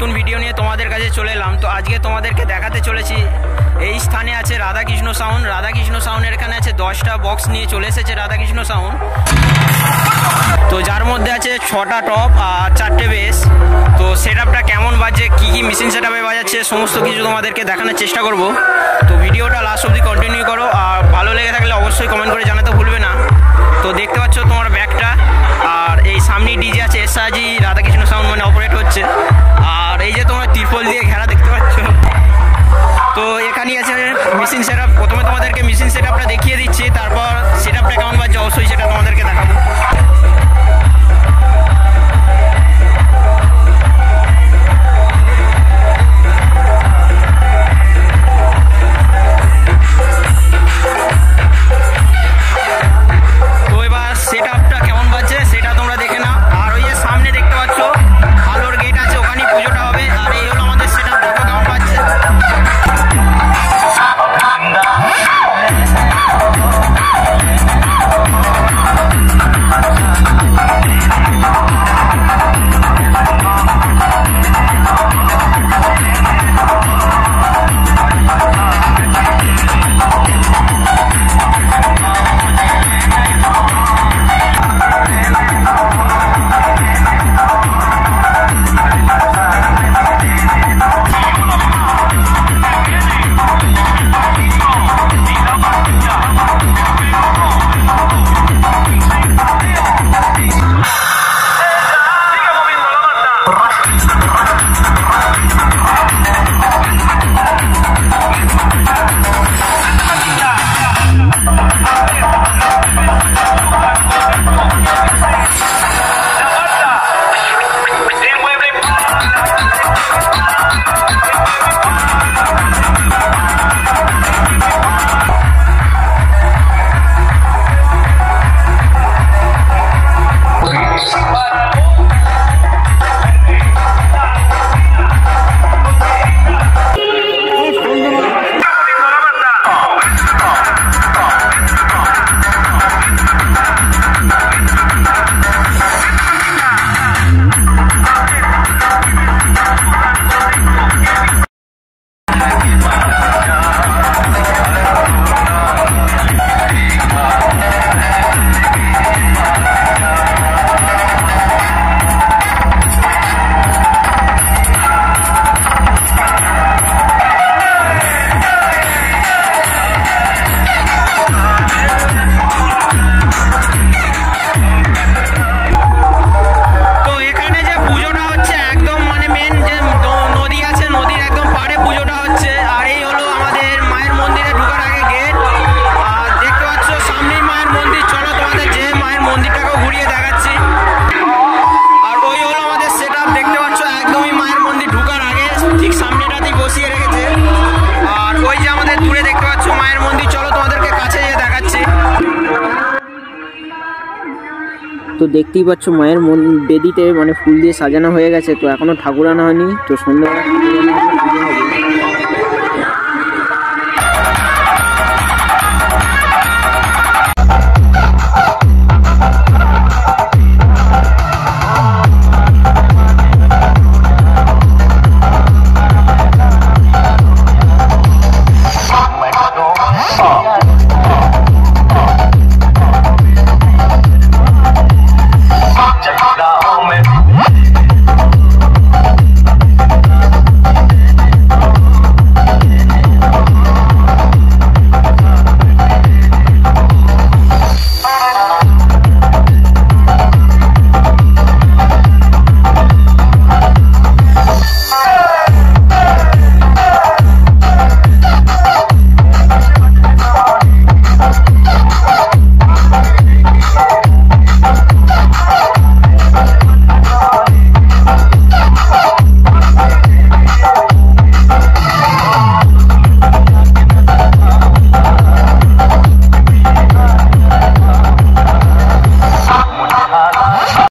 নতুন ভিডিও নিয়ে তোমাদের কাছে চলে এলাম। তো আজকে তোমাদেরকে দেখাতে চলেছি এই স্থানে আছে রাধাকৃষ্ণ সাউন্ড। রাধাকৃষ্ণ সাউন্ডের এখানে আছে 10টা বক্স নিয়ে চলে এসেছে রাধাকৃষ্ণ সাউন্ড। তো যার মধ্যে আছে 6টা টপ আর 4টে বেস। তো সেটআপটা কেমন বাজছে, কী কী মেশিন সেটআপে বাজাচ্ছে, সমস্ত কিছু তোমাদেরকে দেখানোর চেষ্টা করব। তো ভিডিওটা লাস্ট অবধি কন্টিনিউ করো, আর ভালো লেগে থাকলে অবশ্যই কমেন্ট করে জানাতে ভুলবে না। তো দেখতে পাচ্ছ তোমার ব্যাগটা, আর এই সামনে ডিজে আছে এসআজি রাধাকৃষ্ণ সাউন্ড মানে অপারেট হচ্ছে। আর এই যে তোমার ত্রিপল দিয়ে ঘেরা দেখতে পাচ্ছ। তো এখানেই আছে মেশিন সেটআপ। প্রথমে তোমাদেরকে মেশিন সেটআপটা দেখিয়ে দিচ্ছি, তারপর সেটআপটা কেমন বাজছে অবশ্যই সেটা তোমাদেরকে দেখাবো। তো দেখতেই পাচ্ছ মায়ের বেদিতে মানে ফুল দিয়ে সাজানো হয়ে গেছে। তো এখনো ঠাকুর আনা হয়নি, তো সন্ধ্যাবেলা পুজো হবে।